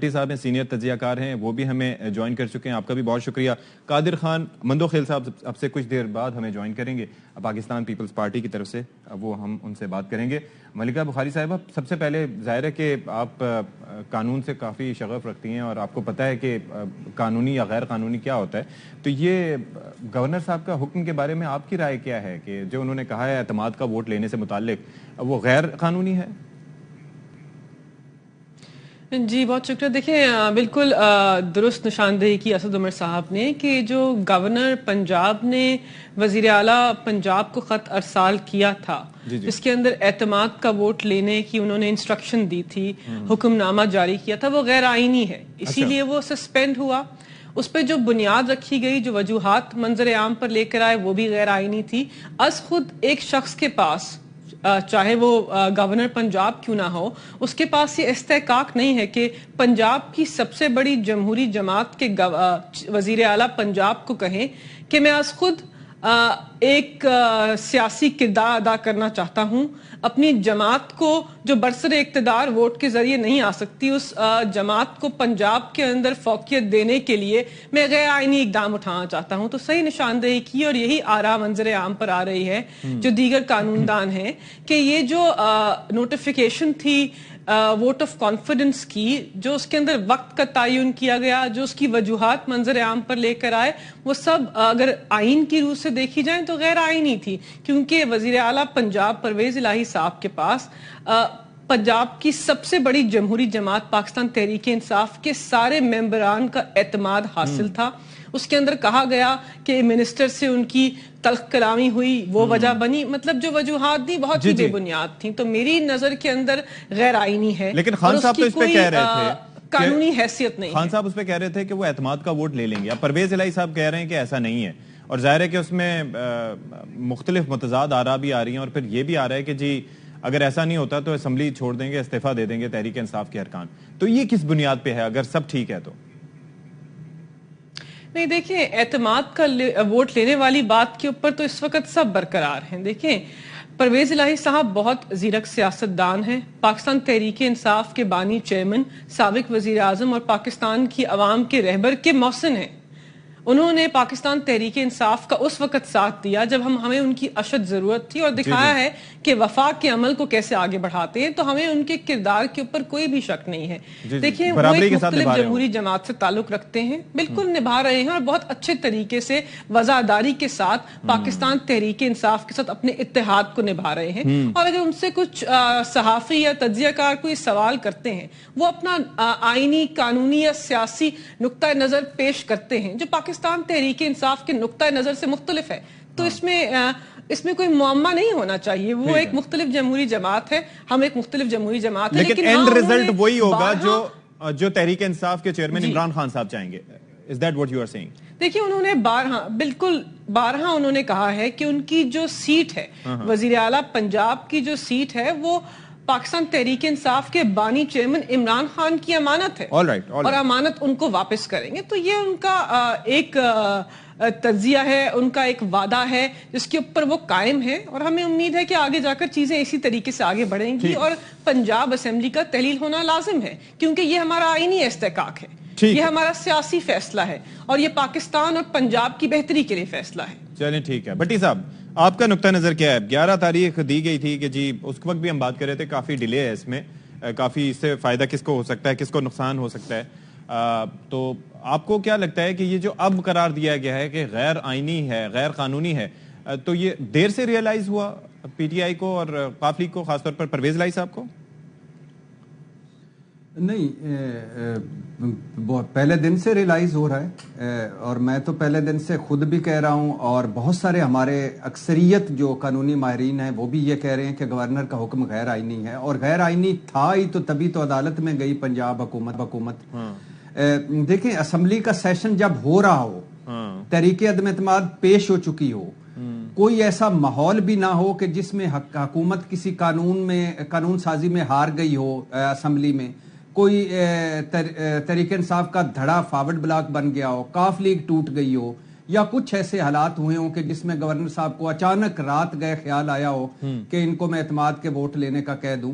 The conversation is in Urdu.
بھٹی صاحب ہیں, سینئر تجزیہ کار ہیں, وہ بھی ہمیں جوائن کر چکے ہیں. آپ کا بھی بہت شکریہ. قادر خان مندوخیل صاحب اب سے کچھ دیر بعد ہمیں جوائن کریں گے پاکستان پیپلز پارٹی کی طرف سے, وہ ہم ان سے بات کریں گے. ملکہ بخاری صاحبہ, سب سے پہلے ظاہر ہے کہ آپ قانون سے کافی شغف رکھتی ہیں اور آپ کو پتہ ہے کہ قانونی یا غیر قانونی کیا ہوتا ہے. تو یہ گورنر صاحب کا حکم کے بارے میں آپ کی رائے کیا ہے کہ جو انہوں نے کہا ہے اعتماد کا ووٹ لینے سے متعلق, وہ غیر قانونی ہے؟ جی بہت شکریہ. دیکھیں بالکل درست نشاندہی کی اسد عمر صاحب نے کہ جو گورنر پنجاب نے وزیر اعلیٰ پنجاب کو خط ارسال کیا تھا جس کے اندر اعتماد کا ووٹ لینے کی انہوں نے انسٹرکشن دی تھی, حکم نامہ جاری کیا تھا, وہ غیر آئینی ہے. اسی لیے وہ سسپینڈ ہوا. اس پہ جو بنیاد رکھی گئی, جو وجوہات منظر عام پر لے کر آئے, وہ بھی غیر آئینی تھی. از خود ایک شخص کے پاس, چاہے وہ گورنر پنجاب کیوں نہ ہو, اس کے پاس یہ استحقاق نہیں ہے کہ پنجاب کی سب سے بڑی جمہوری جماعت کے وزیر اعلیٰ پنجاب کو کہیں کہ میں از خود ایک سیاسی کردار ادا کرنا چاہتا ہوں, اپنی جماعت کو جو برسر اقتدار ووٹ کے ذریعے نہیں آ سکتی, اس جماعت کو پنجاب کے اندر فوقیت دینے کے لیے میں غیر آئینی اقدام اٹھانا چاہتا ہوں. تو صحیح نشاندہی کی, اور یہی آراء منظر عام پر آ رہی ہے جو دیگر قانون دان ہیں کہ یہ جو نوٹیفیکیشن تھی ووٹ آف کانفیڈنس کی, جو اس کے اندر وقت کا تعین کیا گیا, جو اس کی وجوہات منظر عام پر لے کر آئے, وہ سب اگر آئین کی روح سے دیکھی جائیں تو غیر آئینی تھی. کیونکہ وزیر اعلیٰ پنجاب پرویز الہی صاحب کے پاس پنجاب کی سب سے بڑی جمہوری جماعت پاکستان تحریک انصاف کے سارے ممبران کا اعتماد حاصل تھا. اس کے اندر کہا گیا کہ منسٹر سے ان کی تلخ کلامی ہوئی, وہ وجہ بنی, مطلب جو وجوہات دی بہت ہی بے بنیاد تھیں. تو میری نظر کے اندر غیر آئینی ہے. لیکن خان صاحب تو اس پہ کہہ رہے تھے قانونی حیثیت نہیں. خان صاحب اس پہ کہہ رہے تھے کہ وہ اعتماد کا ووٹ لے لیں گے. اب پرویز الہی صاحب کہہ رہے ہیں کہ ایسا نہیں ہے, اور ظاہر ہے کہ اس میں مختلف متضاد آراء بھی آ رہی ہیں, اور پھر یہ بھی آ رہا ہے کہ جی اگر ایسا نہیں ہوتا تو اسمبلی چھوڑ دیں گے, استعفیٰ دے دیں گے تحریک انصاف کے ارکان. تو یہ کس بنیاد پہ ہے اگر سب ٹھیک ہے تو؟ نہیں دیکھیں, اعتماد کا ووٹ لینے والی بات کے اوپر تو اس وقت سب برقرار ہیں. دیکھیں پرویز الہی صاحب بہت زیرک سیاستدان ہیں, پاکستان تحریک انصاف کے بانی چیئرمین, سابق وزیر اعظم اور پاکستان کی عوام کے رہبر کے محسن ہیں. انہوں نے پاکستان تحریک انصاف کا اس وقت ساتھ دیا جب ہمیں ان کی اشد ضرورت تھی, اور دکھایا ہے کہ وفاق کے عمل کو کیسے آگے بڑھاتے ہیں. تو ہمیں ان کے کردار کے اوپر کوئی بھی شک نہیں ہے. دیکھیں وہ ایک مختلف جمہوری جماعت سے تعلق رکھتے ہیں, بالکل نبھا رہے ہیں, اور بہت اچھے طریقے سے وزاداری کے ساتھ پاکستان تحریک انصاف کے ساتھ اپنے اتحاد کو نبھا رہے ہیں. اور اگر ان سے کچھ صحافی یا تجزیہ کار کوئی سوال کرتے ہیں, وہ اپنا آئینی, قانونی یا سیاسی نقطہ نظر پیش کرتے ہیں جو پاکستان تحریک انصاف کے نقطہ نظر سے مختلف ہے. تو اس میں کوئی معمہ نہیں ہونا چاہیے. وہ ایک مختلف جمہوری جماعت ہے, ہم ایک مختلف جمہوری جماعت ہے, لیکن اینڈ ریزلٹ وہی ہوگا جو تحریک انصاف کے چیئرمین عمران خان صاحب چاہیں گے. Is that what you are saying? دیکھیں انہوں نے بارہا انہوں نے کہا ہے کہ ان کی جو سیٹ ہے, وزیر اعلیٰ پنجاب کی جو سیٹ ہے, وہ پاکستان تحریک انصاف کے بانی چیئرمین عمران خان کی امانت ہے, اور امانت ان کو واپس کریں گے. تو یہ ان کا ایک تجزیہ ہے, ان کا ایک وعدہ ہے جس کے اوپر وہ قائم ہے, اور ہمیں امید ہے کہ آگے جا کر چیزیں اسی طریقے سے آگے بڑھیں گی, اور پنجاب اسمبلی کا تحلیل ہونا لازم ہے, کیونکہ یہ ہمارا آئینی استحقاق ہے, یہ ہمارا سیاسی فیصلہ ہے, اور یہ پاکستان اور پنجاب کی بہتری کے لیے فیصلہ ہے. چلیں ٹھیک ہے. بھٹی صاحب آپ کا نقطہ نظر کیا ہے؟ 11 تاریخ دی گئی تھی کہ جی اس وقت بھی ہم بات کر رہے تھے, کافی ڈیلے ہے اس میں, کافی اس سے فائدہ کس کو ہو سکتا ہے, کس کو نقصان ہو سکتا ہے. تو آپ کو کیا لگتا ہے کہ یہ جو اب قرار دیا گیا ہے کہ غیر آئینی ہے, غیر قانونی ہے, تو یہ دیر سے ریئلائز ہوا پی ٹی آئی کو اور قاف لیگ کو, خاص طور پر پرویز الہی صاحب کو؟ نہیں, پہلے دن سے ریلائز ہو رہا ہے, اور میں تو پہلے دن سے خود بھی کہہ رہا ہوں, اور بہت سارے ہمارے اکثریت جو قانونی ماہرین ہیں وہ بھی یہ کہہ رہے ہیں کہ گورنر کا حکم غیر آئینی ہے, اور غیر آئینی تھا ہی تو تبھی تو عدالت میں گئی پنجاب حکومت. دیکھیں اسمبلی کا سیشن جب ہو رہا ہو, تحریک عدم اعتماد پیش ہو چکی ہو, کوئی ایسا ماحول بھی نہ ہو کہ جس میں حکومت کسی قانون سازی میں ہار گئی ہو, اسمبلی میں کوئی تحریک انصاف کا دھڑا فارورڈ بلاک بن گیا ہو, قاف لیگ ٹوٹ گئی ہو, یا کچھ ایسے حالات ہوئے ہوں کہ جس میں گورنر صاحب کو اچانک رات گئے خیال آیا ہو کہ ان کو میں اعتماد کے ووٹ لینے کا کہہ دوں.